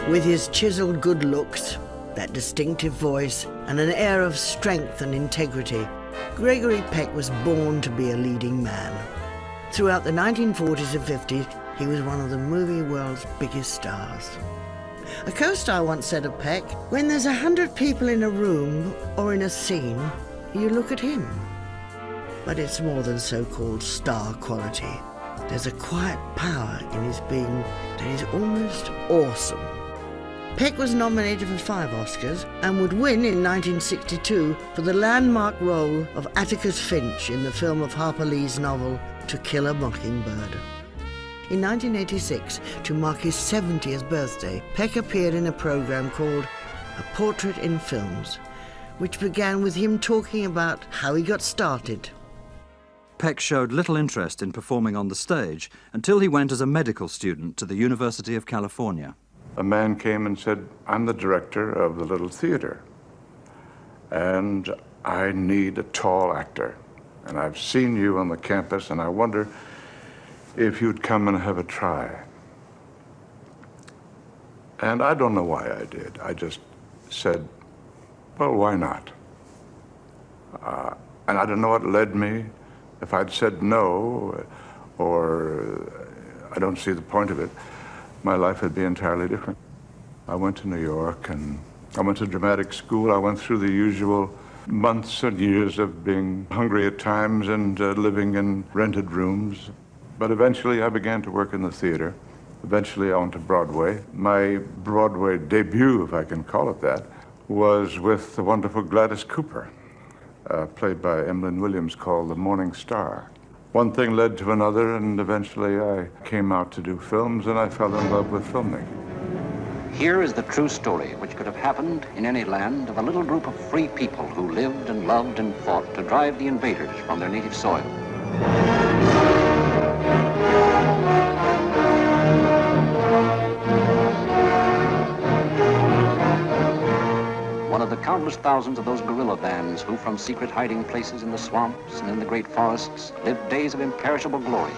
With his chiseled good looks, that distinctive voice, and an air of strength and integrity, Gregory Peck was born to be a leading man. Throughout the 1940s and 50s, he was one of the movie world's biggest stars. A co-star once said of Peck, "When there's 100 people in a room or in a scene, you look at him." But it's more than so-called star quality. There's a quiet power in his being that is almost awesome. Peck was nominated for 5 Oscars and would win in 1962 for the landmark role of Atticus Finch in the film of Harper Lee's novel To Kill a Mockingbird. In 1986, to mark his 70th birthday, Peck appeared in a program called A Portrait in Films, which began with him talking about how he got started. Peck showed little interest in performing on the stage until he went as a medical student to the University of California. A man came and said, "I'm the director of the Little Theater, and I need a tall actor. And I've seen you on the campus, and I wonder if you'd come and have a try." And I don't know why I did. I just said, well, why not? And I don't know what led me. If I'd said no, or I don't see the point of it, my life would be entirely different. I went to New York, and I went to dramatic school. I went through the usual months and years of being hungry at times and living in rented rooms. But eventually I began to work in the theater. Eventually I went to Broadway. My Broadway debut, if I can call it that, was with the wonderful Gladys Cooper, played by Emlyn Williams, called The Morning Star. One thing led to another, and eventually I came out to do films, and I fell in love with filmmaking. Here is the true story, which could have happened in any land, of a little group of free people who lived and loved and fought to drive the invaders from their native soil. One of the countless thousands of those guerrilla bands who, from secret hiding places in the swamps and in the great forests, lived days of imperishable glory.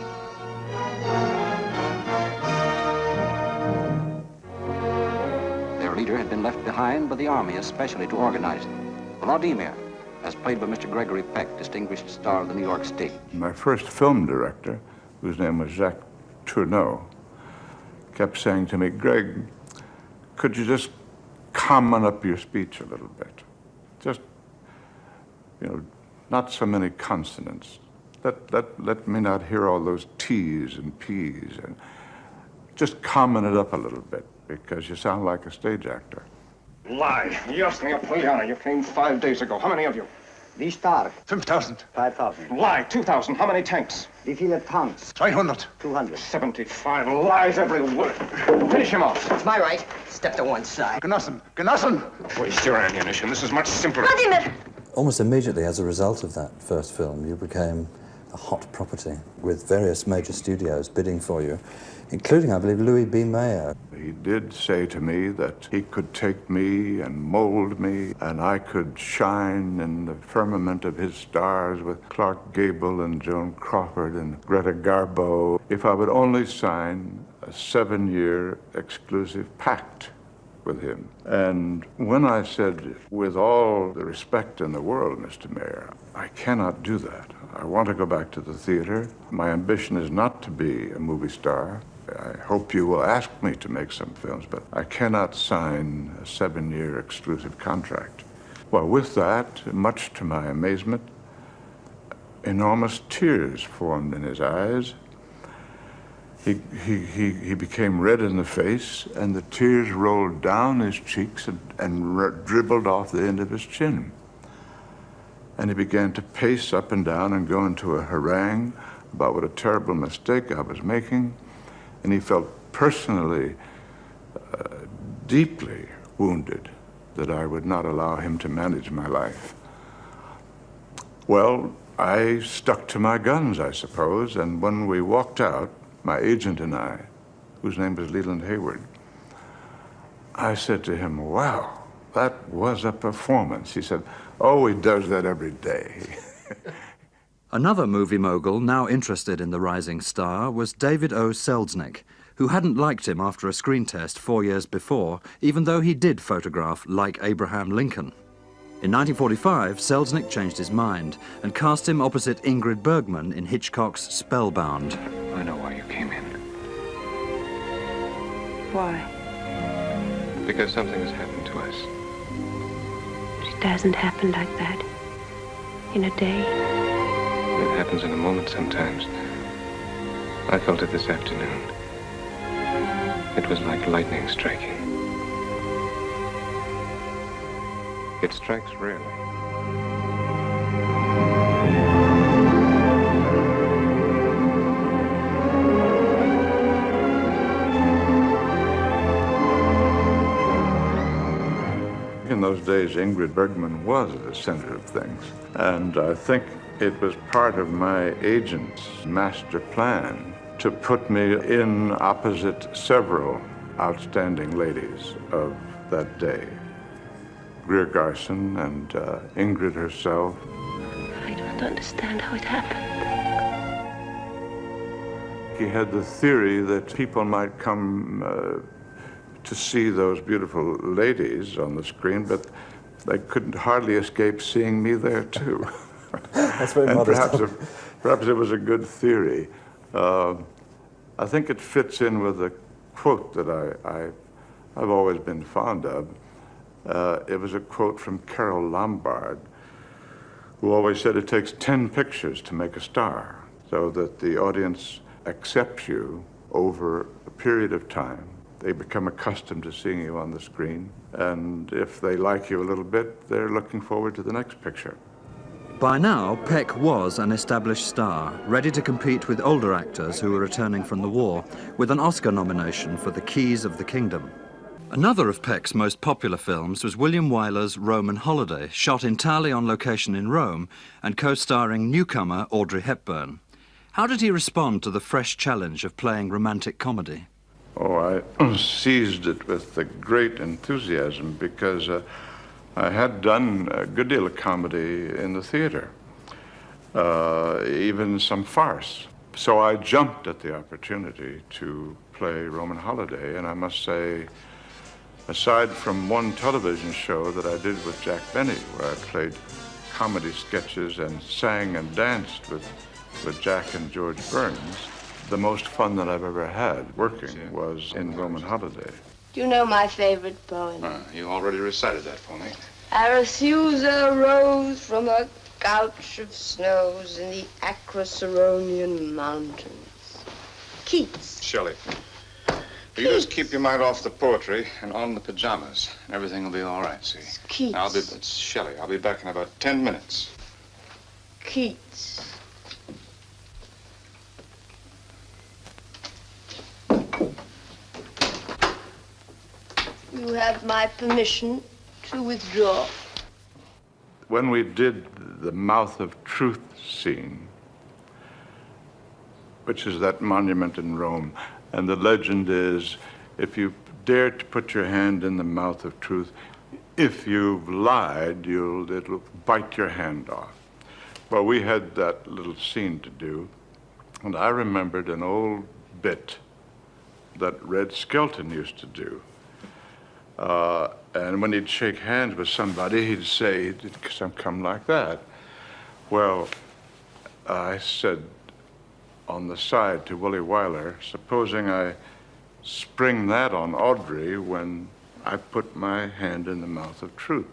Their leader had been left behind by the army especially to organize it. Vladimir, as played by Mr. Gregory Peck, distinguished star of the New York stage. My first film director, whose name was Jacques Tourneau, kept saying to me, "Greg, could you just common up your speech a little bit? Just, not so many consonants. Let me not hear all those T's and P's, and just common it up a little bit, because you sound like a stage actor." Lie. Jasny Apollana, you came 5 days ago. How many of you? Wie stark? 5,000. 5,000. Lie. 2,000. How many tanks? Wie viele Tanks? 200. 200. 75 lies, every word. Finish him off. It's my right. Step to one side. Genossen. Genossen! Waste your ammunition. This is much simpler. Vladimir! Almost immediately as a result of that first film, you became a hot property with various major studios bidding for you, including, I believe, Louis B. Mayer. He did say to me that he could take me and mold me, and I could shine in the firmament of his stars with Clark Gable and Joan Crawford and Greta Garbo, if I would only sign a 7-year exclusive pact with him. And when I said, with all the respect in the world, Mr. Mayer, I cannot do that. I want to go back to the theater. My ambition is not to be a movie star. I hope you will ask me to make some films, but I cannot sign a 7-year exclusive contract. Well, with that, much to my amazement, enormous tears formed in his eyes. He became red in the face, and the tears rolled down his cheeks and dribbled off the end of his chin. And he began to pace up and down and go into a harangue about what a terrible mistake I was making. And he felt personally, deeply wounded that I would not allow him to manage my life. Well, I stuck to my guns, I suppose, and when we walked out, my agent and I, whose name was Leland Hayward, I said to him, "Wow, that was a performance." He said, "Oh, he does that every day." Another movie mogul now interested in the rising star was David O. Selznick, who hadn't liked him after a screen test 4 years before, even though he did photograph like Abraham Lincoln. In 1945, Selznick changed his mind and cast him opposite Ingrid Bergman in Hitchcock's Spellbound. I know why you came in. Why? Because something has happened to us. It doesn't happen like that. In a day. It happens in a moment sometimes. I felt it this afternoon. It was like lightning striking. It strikes rarely. In those days, Ingrid Bergman was at the center of things. And I think it was part of my agent's master plan to put me in opposite several outstanding ladies of that day. Greer Garson and Ingrid herself. I don't understand how it happened. He had the theory that people might come to see those beautiful ladies on the screen, but they couldn't hardly escape seeing me there too. That's very and modest. perhaps it was a good theory. I think it fits in with a quote that I've always been fond of. It was a quote from Carol Lombard, who always said it takes 10 pictures to make a star, so that the audience accepts you over a period of time. They become accustomed to seeing you on the screen, and if they like you a little bit, they're looking forward to the next picture. By now, Peck was an established star, ready to compete with older actors who were returning from the war, with an Oscar nomination for The Keys of the Kingdom. Another of Peck's most popular films was William Wyler's Roman Holiday, shot entirely on location in Rome and co-starring newcomer Audrey Hepburn. How did he respond to the fresh challenge of playing romantic comedy? Oh, I seized it with a great enthusiasm because I had done a good deal of comedy in the theater, even some farce. So I jumped at the opportunity to play Roman Holiday, and I must say, aside from one television show that I did with Jack Benny, where I played comedy sketches and sang and danced with Jack and George Burns, the most fun that I've ever had working was in Roman Holiday. Do you know my favorite poem? You already recited that for me. Arethusa rose from a couch of snows in the Acroceraunian mountains. Keats. Shelley. You just keep your mind off the poetry and on the pajamas. Everything will be all right, see? Keats. It's Shelley. I'll be back in about 10 minutes. Keats. You have my permission to withdraw. When we did the Mouth of Truth scene, which is that monument in Rome, and the legend is, if you dare to put your hand in the mouth of truth, if you've lied, it'll bite your hand off. Well, we had that little scene to do, and I remembered an old bit that Red Skelton used to do. And when he'd shake hands with somebody, he'd say, it'd come like that. Well, I said on the side to Willie Wyler, supposing I spring that on Audrey when I put my hand in the mouth of truth.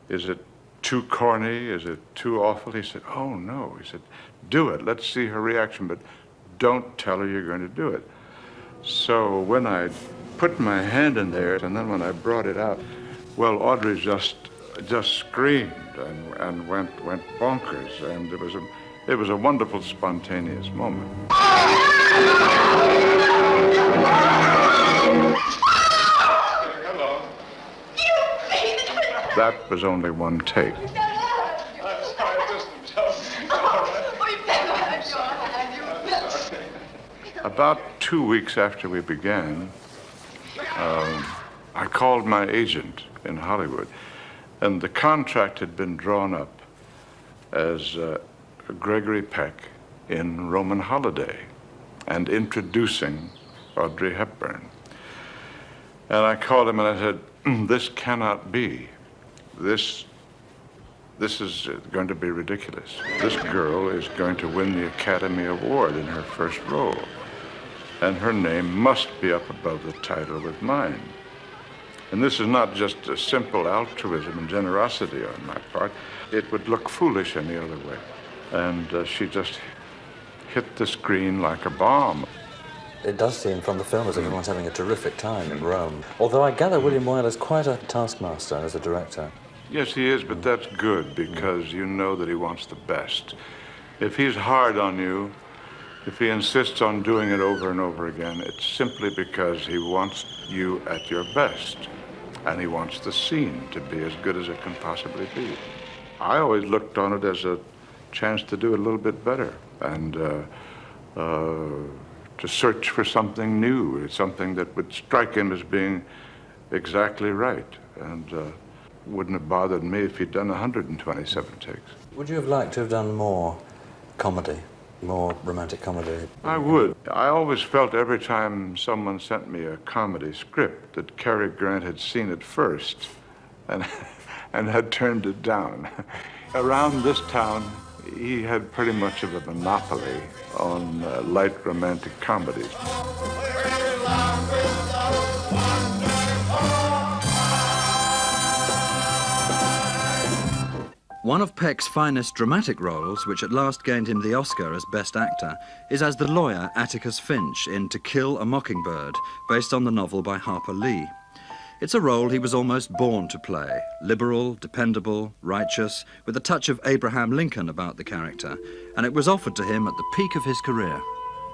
Is it too corny? Is it too awful? He said, oh, no. He said, do it. Let's see her reaction, but don't tell her you're going to do it. So when I put my hand in there, and then when I brought it out, well, Audrey just screamed and went bonkers, and it was a wonderful, spontaneous moment. Hello. That was only one take. I'm sorry, just About 2 weeks after we began, I called my agent in Hollywood, and the contract had been drawn up as Gregory Peck in Roman Holiday. and introducing Audrey Hepburn. And I called him and I said, this cannot be. This is going to be ridiculous. This girl is going to win the Academy Award in her first role. And her name must be up above the title with mine. And this is not just a simple altruism and generosity on my part. It would look foolish any other way. And she just hit the screen like a bomb. It does seem from the film as if everyone's having a terrific time in Rome. Although I gather William Wyler is quite a taskmaster as a director. Yes, he is, but that's good because you know that he wants the best. If he's hard on you, if he insists on doing it over and over again, it's simply because he wants you at your best. And he wants the scene to be as good as it can possibly be. I always looked on it as a chance to do it a little bit better and to search for something new, something that would strike him as being exactly right. And wouldn't have bothered me if he'd done 127 takes. Would you have liked to have done more comedy, more romantic comedy? I would. I always felt every time someone sent me a comedy script that Cary Grant had seen it first and had turned it down. Around this town, he had pretty much of a monopoly on light romantic comedies. One of Peck's finest dramatic roles, which at last gained him the Oscar as Best Actor, is as the lawyer Atticus Finch in To Kill a Mockingbird, based on the novel by Harper Lee. It's a role he was almost born to play, liberal, dependable, righteous, with a touch of Abraham Lincoln about the character, and it was offered to him at the peak of his career.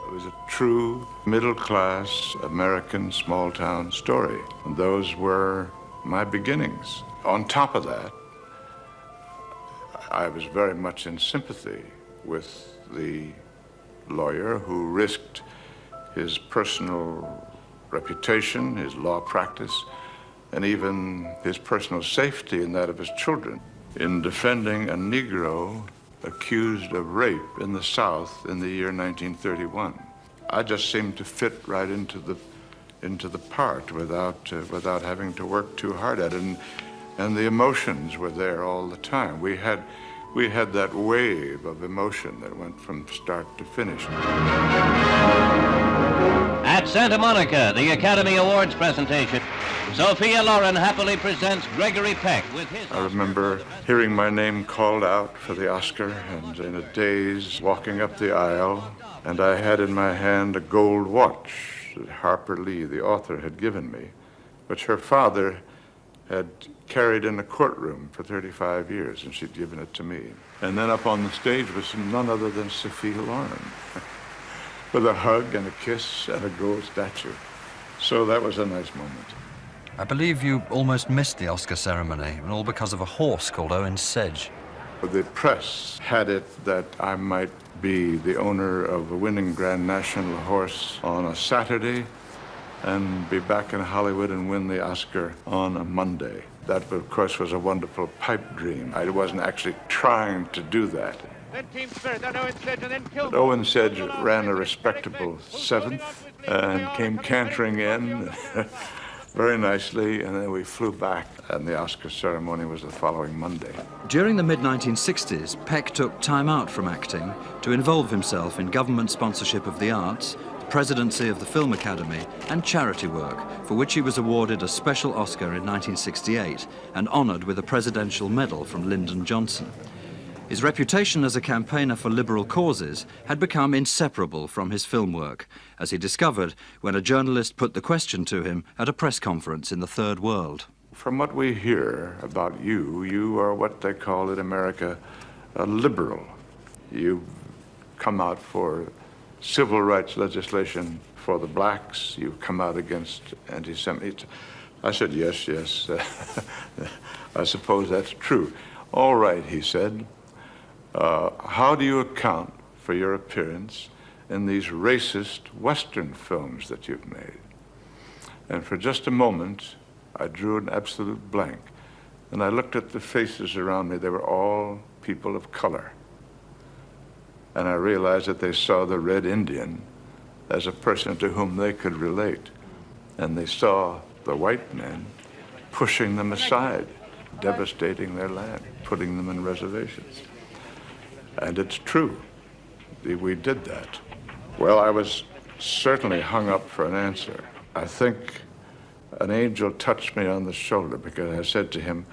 It was a true middle-class American small-town story, and those were my beginnings. On top of that, I was very much in sympathy with the lawyer who risked his personal reputation, his law practice, and even his personal safety and that of his children in defending a Negro accused of rape in the South in the year 1931. I just seemed to fit right into the part without having to work too hard at it. And the emotions were there all the time. We had that wave of emotion that went from start to finish. At Santa Monica, the Academy Awards presentation, Sophia Loren happily presents Gregory Peck with his... I remember hearing my name called out for the Oscar and in a daze walking up the aisle, and I had in my hand a gold watch that Harper Lee, the author, had given me, which her father had carried in the courtroom for 35 years, and she'd given it to me. And then up on the stage was none other than Sophia Loren, with a hug and a kiss and a gold statue. So that was a nice moment. I believe you almost missed the Oscar ceremony, and all because of a horse called Owen Sedge. The press had it that I might be the owner of a winning Grand National horse on a Saturday and be back in Hollywood and win the Oscar on a Monday. That, of course, was a wonderful pipe dream. I wasn't actually trying to do that. But Owen Sedge ran a respectable seventh and came cantering in very nicely, and then we flew back, and the Oscar ceremony was the following Monday. During the mid-1960s, Peck took time out from acting to involve himself in government sponsorship of the arts, presidency of the Film Academy, and charity work, for which he was awarded a special Oscar in 1968 and honored with a Presidential Medal from Lyndon Johnson. His reputation as a campaigner for liberal causes had become inseparable from his film work, as he discovered when a journalist put the question to him at a press conference in the Third World. From what we hear about you, you are what they call in America a liberal. You've come out for civil rights legislation for the blacks. You've come out against anti-Semitism. I said, yes. I suppose that's true. All right, he said. How do you account for your appearance in these racist Western films that you've made? And for just a moment, I drew an absolute blank. And I looked at the faces around me. They were all people of color. And I realized that they saw the Red Indian as a person to whom they could relate. And they saw the white men pushing them aside, devastating their land, putting them in reservations. And it's true, we did that. Well, I was certainly hung up for an answer. I think an angel touched me on the shoulder because I said to him,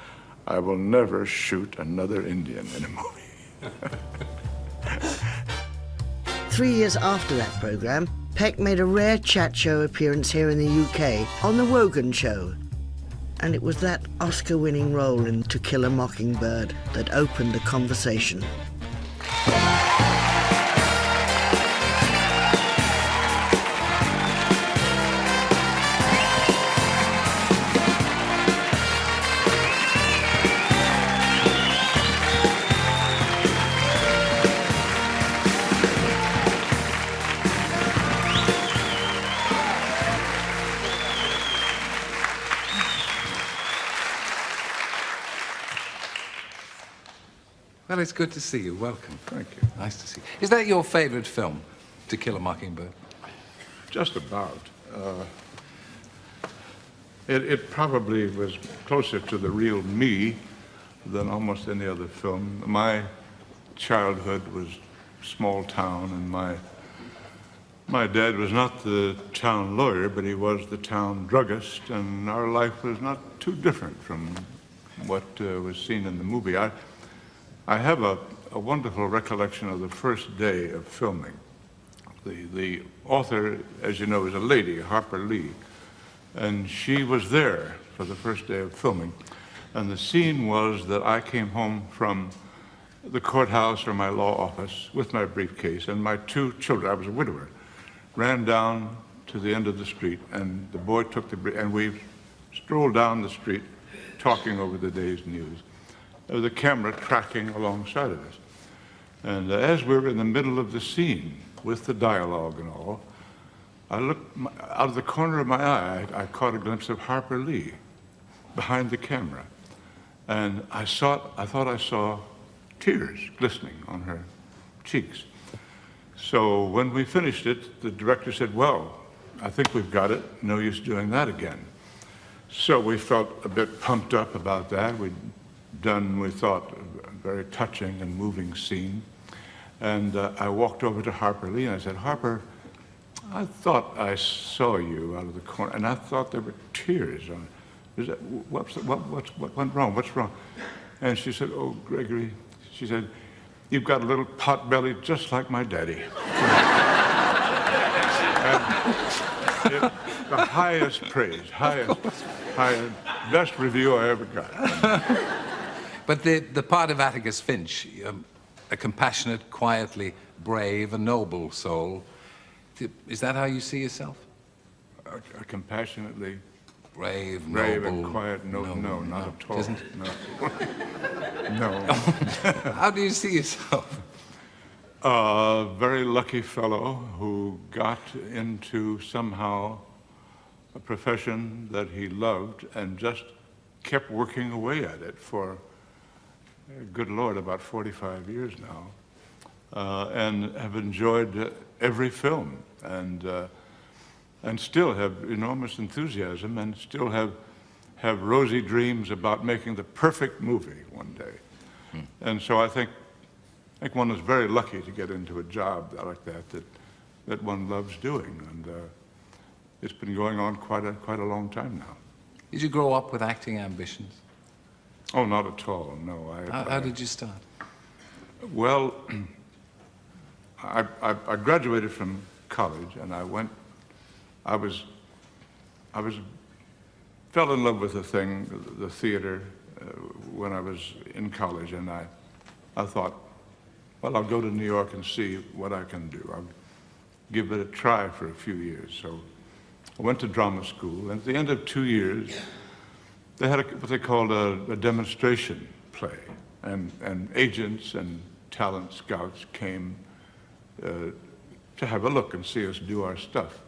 I will never shoot another Indian in a movie. 3 years after that program, Peck made a rare chat show appearance here in the UK on The Wogan Show. And it was that Oscar-winning role in To Kill a Mockingbird that opened the conversation. Well, it's good to see you. Welcome. Thank you. Nice to see you. Is that your favorite film, To Kill a Mockingbird? Just about. It probably was closer to the real me than almost any other film. My childhood was small town, and my dad was not the town lawyer, but he was the town druggist, and our life was not too different from what was seen in the movie. I have a wonderful recollection of the first day of filming. The author, as you know, is a lady, Harper Lee, and she was there for the first day of filming. And the scene was that I came home from the courthouse or my law office with my briefcase, and my two children, I was a widower, ran down to the end of the street, and the boy took and we strolled down the street talking over the day's news. There was a camera tracking alongside of us. And as we were in the middle of the scene with the dialogue and all, I looked out of the corner of my eye, I caught a glimpse of Harper Lee behind the camera. And I thought I saw tears glistening on her cheeks. So when we finished it, the director said, well, I think we've got it. No use doing that again. So we felt a bit pumped up about that. We'd done, we thought, a very touching and moving scene. And I walked over to Harper Lee and I said, Harper, I thought I saw you out of the corner, and I thought there were tears on it. What went wrong? What's wrong? And she said, oh, Gregory, she said, you've got a little pot belly just like my daddy. And the highest praise, highest, best review I ever got. But the part of Atticus Finch, a compassionate, quietly brave, a noble soul, is that how you see yourself? A compassionately brave, noble, and quiet, no, not at all. Isn't? No. How do you see yourself? A very lucky fellow who got into somehow a profession that he loved and just kept working away at it for, good Lord, about 45 years now, and have enjoyed every film and still have enormous enthusiasm and still have rosy dreams about making the perfect movie one day. And so I think one is very lucky to get into a job like that one loves doing, and it's been going on quite a long time now. Did you grow up with acting ambitions? Oh, not at all, no. How did you start? Well, I graduated from college, and fell in love with the theater, when I was in college, and I thought, well, I'll go to New York and see what I can do. I'll give it a try for a few years. So I went to drama school, and at the end of 2 years, they had what they called a demonstration play, and agents and talent scouts came to have a look and see us do our stuff.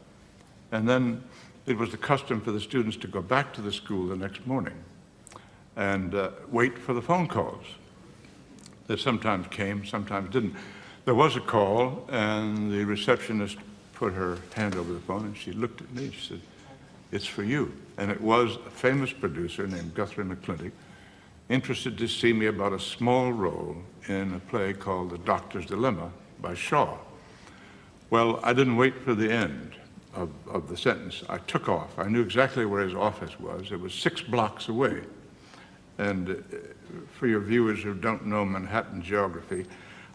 And then it was the custom for the students to go back to the school the next morning and wait for the phone calls that sometimes came, sometimes didn't. There was a call, and the receptionist put her hand over the phone and she looked at me and she said, "It's for you." And it was a famous producer named Guthrie McClintock, interested to see me about a small role in a play called The Doctor's Dilemma by Shaw. Well, I didn't wait for the end of the sentence. I took off. I knew exactly where his office was. It was 6 blocks away. And for your viewers who don't know Manhattan geography,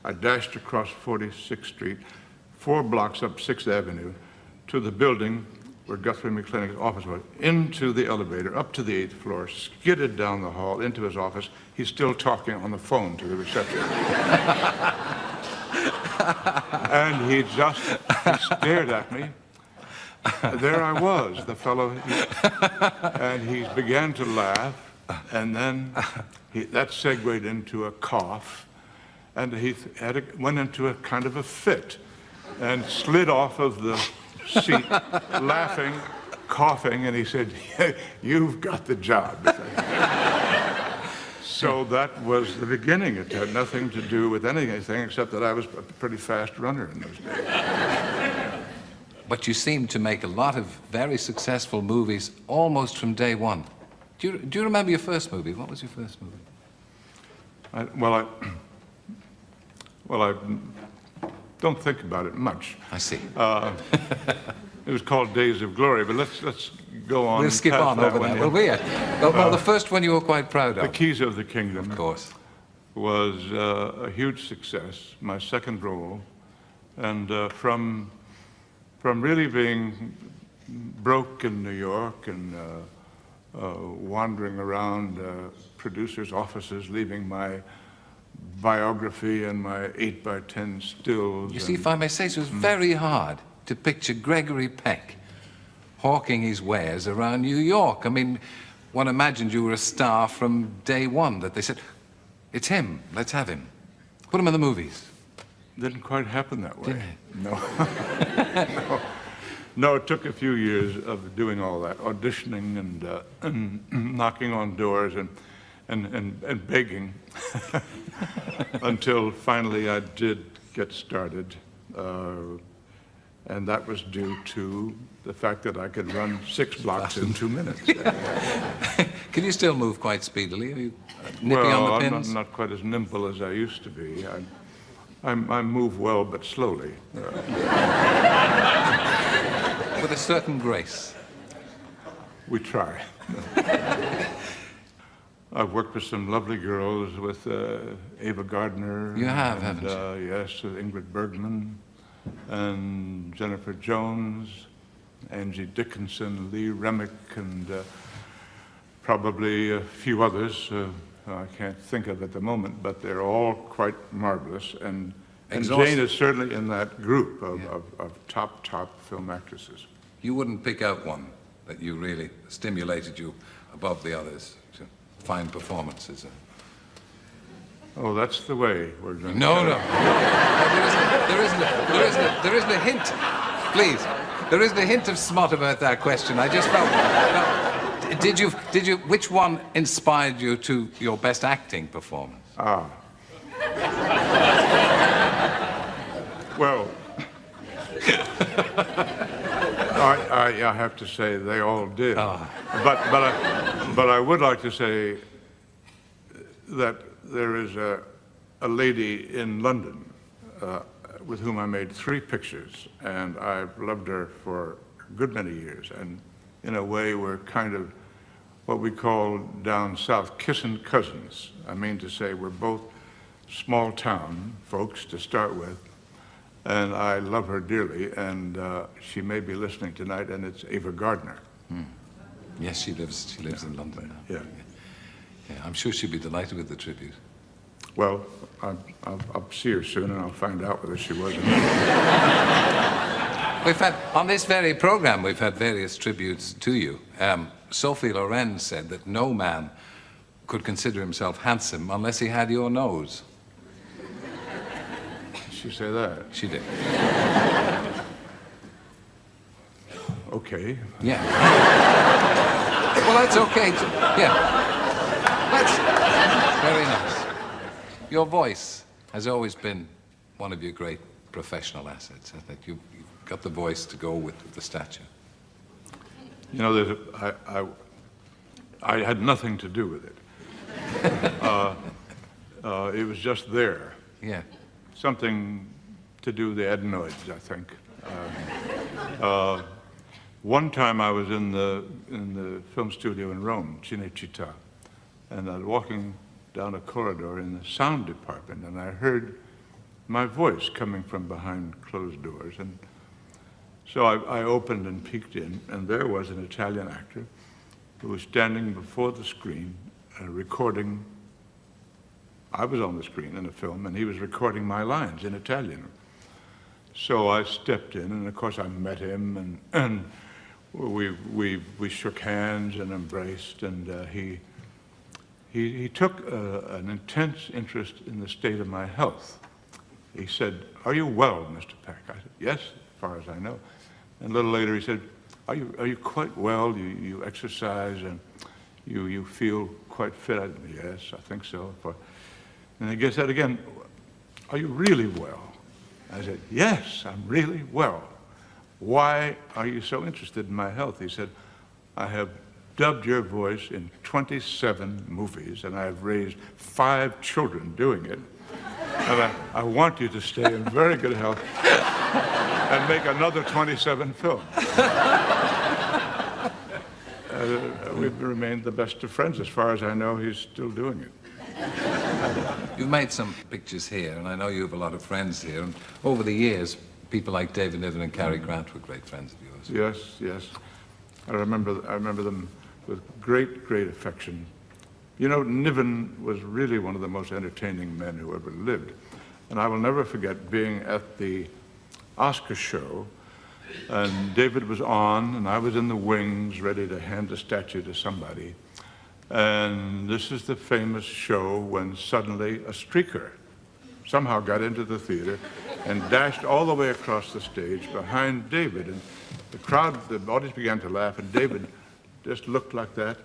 I dashed across 46th Street, 4 blocks up 6th Avenue, to the building where Guthrie McClintock's office was, into the elevator, up to the 8th floor, skidded down the hall, into his office. He's still talking on the phone to the receptionist. And he stared at me. There I was, the fellow, and he began to laugh, and then that segued into a cough, and he went into a kind of a fit, and slid off of the seat, laughing, coughing, and he said, "You've got the job." So that was the beginning. It had nothing to do with anything except that I was a pretty fast runner in those days. But you seem to make a lot of very successful movies almost from day one. Do you remember your first movie? What was your first movie? I don't think about it much. I see. It was called Days of Glory, but let's go on. We'll skip on over that, will we? Well, the first one you were quite proud of. The Keys of the Kingdom, of course, was a huge success. My second role, and from really being broke in New York and wandering around producers' offices, leaving my biography and my 8x10 stills. You see, if I may say, it was very hard to picture Gregory Peck hawking his wares around New York. I mean, one imagined you were a star from day one, that they said, "It's him, let's have him. Put him in the movies." Didn't quite happen that way. Didn't it? No. No, it took a few years of doing all that, auditioning and knocking on doors and begging until finally I did get started. And that was due to the fact that I could run 6 blocks in 2 minutes. Can you still move quite speedily? Are you nipping on the pins? I'm not quite as nimble as I used to be. I move well, but slowly. With a certain grace. We try. I've worked with some lovely girls, with Ava Gardner. You have, haven't you? Yes, with Ingrid Bergman and Jennifer Jones, Angie Dickinson, Lee Remick, and probably a few others I can't think of at the moment, but they're all quite marvelous. And Jane is certainly in that group of top film actresses. You wouldn't pick out one that you really stimulated you above the others to fine performances? Oh, that's the way we're going. No. There isn't a hint. Please, there isn't a hint of smut about that question. I just felt. Did you? Which one inspired you to your best acting performance? Well, I have to say they all did. But I would like to say that there is a lady in London with whom I made 3 pictures, and I've loved her for a good many years. And in a way, we're kind of what we call down south kissing cousins. I mean to say we're both small town folks to start with, and I love her dearly, and she may be listening tonight, and it's Ava Gardner. Yes, she lives in London now. Yeah, I'm sure she'd be delighted with the tribute. Well, I'll see her soon, and I'll find out whether she was or not. We've had, on this very program, we've had various tributes to you. Sophie Loren said that no man could consider himself handsome unless he had your nose. Did she say that? She did. Okay. Yeah. Well, that's okay. That's very nice. Your voice has always been one of your great professional assets. I think you've got the voice to go with the stature? You know, I had nothing to do with it. It was just there. Yeah. Something to do with the adenoids, I think. One time I was in the film studio in Rome, Cinecittà, and I was walking down a corridor in the sound department, and I heard my voice coming from behind closed doors. And so I opened and peeked in, and there was an Italian actor who was standing before the screen recording. I was on the screen in a film, and he was recording my lines in Italian. So I stepped in, and of course I met him, and we shook hands and embraced, and he took an intense interest in the state of my health. He said, "Are you well, Mr. Peck?" I said, "Yes, as far as I know." And a little later he said, Are you quite well? You exercise and you feel quite fit?" I said, "Yes, I think so." And he said again, "Are you really well?" I said, "Yes, I'm really well." "Why are you so interested in my health?" He said, "I have dubbed your voice in 27 movies, and I have raised 5 children doing it. And I want you to stay in very good health and make another 27 films." We've remained the best of friends. As far as I know, he's still doing it. You've made some pictures here, and I know you have a lot of friends here. And over the years, people like David Niven and Cary Grant were great friends of yours. Yes, yes. I remember them with great, great affection. You know, Niven was really one of the most entertaining men who ever lived. And I will never forget being at the Oscar show, and David was on, and I was in the wings ready to hand a statue to somebody. And this is the famous show when suddenly a streaker somehow got into the theater and dashed all the way across the stage behind David. And the audience began to laugh, and David just looked like that.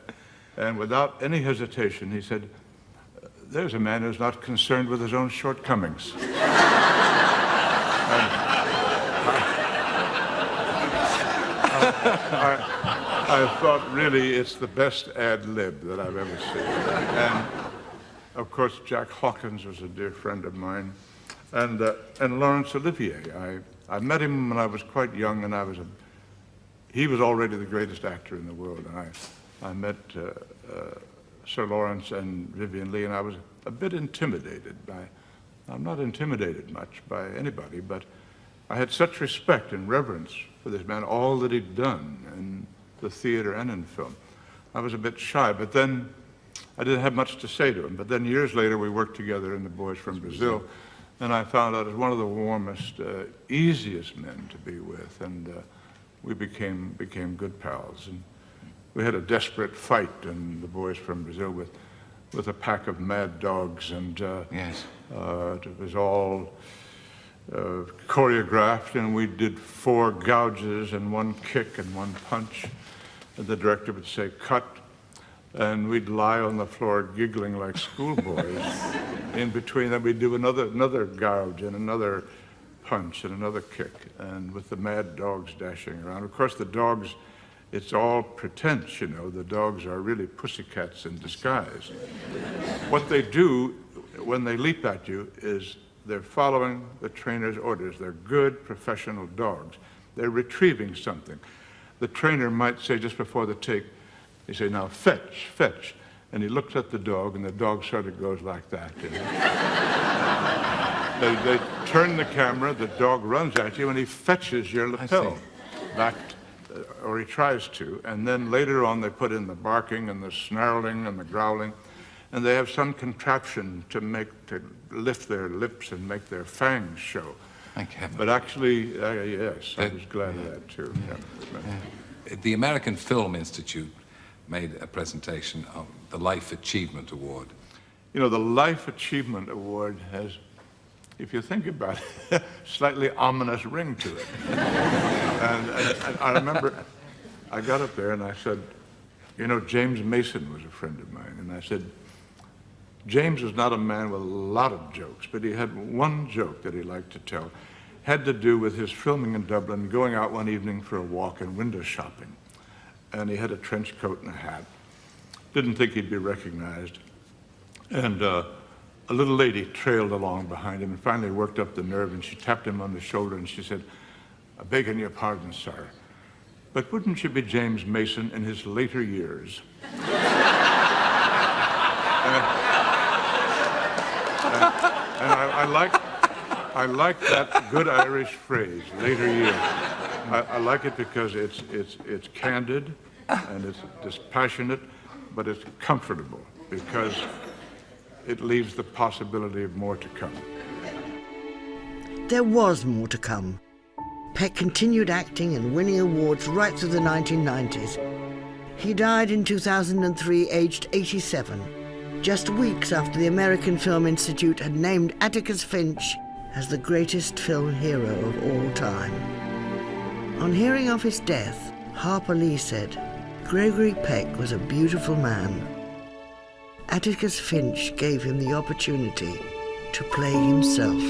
And without any hesitation, he said, "There's a man who's not concerned with his own shortcomings." I thought, really, it's the best ad lib that I've ever seen. And of course, Jack Hawkins was a dear friend of mine, and Laurence Olivier. I met him when I was quite young, and he was already the greatest actor in the world. And I met Sir Laurence and Vivien Leigh, and I was a bit intimidated I'm not intimidated much by anybody, but I had such respect and reverence for this man, all that he'd done in the theater and in film. I was a bit shy, but then I didn't have much to say to him. But then years later, we worked together in The Boys from Brazil, and I found out he was one of the warmest, easiest men to be with, and we became good pals. And we had a desperate fight in The Boys from Brazil with a pack of mad dogs, and yes. It was all choreographed, and we did 4 gouges and 1 kick and 1 punch. And the director would say, "Cut," and we'd lie on the floor giggling like schoolboys. In between that, we'd do another gouge and another punch and another kick, and with the mad dogs dashing around. Of course, the dogs, it's all pretense, you know. The dogs are really pussycats in disguise. What they do when they leap at you is they're following the trainer's orders. They're good professional dogs. They're retrieving something. The trainer might say just before the take, he say, "Now fetch, fetch." And he looks at the dog, and the dog sort of goes like that. You know? They turn the camera, the dog runs at you, and he fetches your lapel back, or he tries to. And then later on, they put in the barking and the snarling and the growling. And they have some contraption to lift their lips and make their fangs show. Thank heaven. But actually, yes, I was glad of that too. Yeah. The American Film Institute made a presentation of the Life Achievement Award. You know, the Life Achievement Award has, if you think about it, slightly ominous ring to it. and I remember I got up there and I said, you know, James Mason was a friend of mine, and I said, James was not a man with a lot of jokes, but he had one joke that he liked to tell. had to do with his filming in Dublin, going out one evening for a walk and window shopping. And he had a trench coat and a hat. Didn't think he'd be recognized. And a little lady trailed along behind him and finally worked up the nerve, and she tapped him on the shoulder and she said, "I'm begging your pardon, sir, but wouldn't you be James Mason in his later years?" And I like that good Irish phrase, later years. I like it because it's candid and it's dispassionate, but it's comfortable because it leaves the possibility of more to come. There was more to come. Peck continued acting and winning awards right through the 1990s. He died in 2003, aged 87, just weeks after the American Film Institute had named Atticus Finch as the greatest film hero of all time. On hearing of his death, Harper Lee said, "Gregory Peck was a beautiful man. Atticus Finch gave him the opportunity to play himself."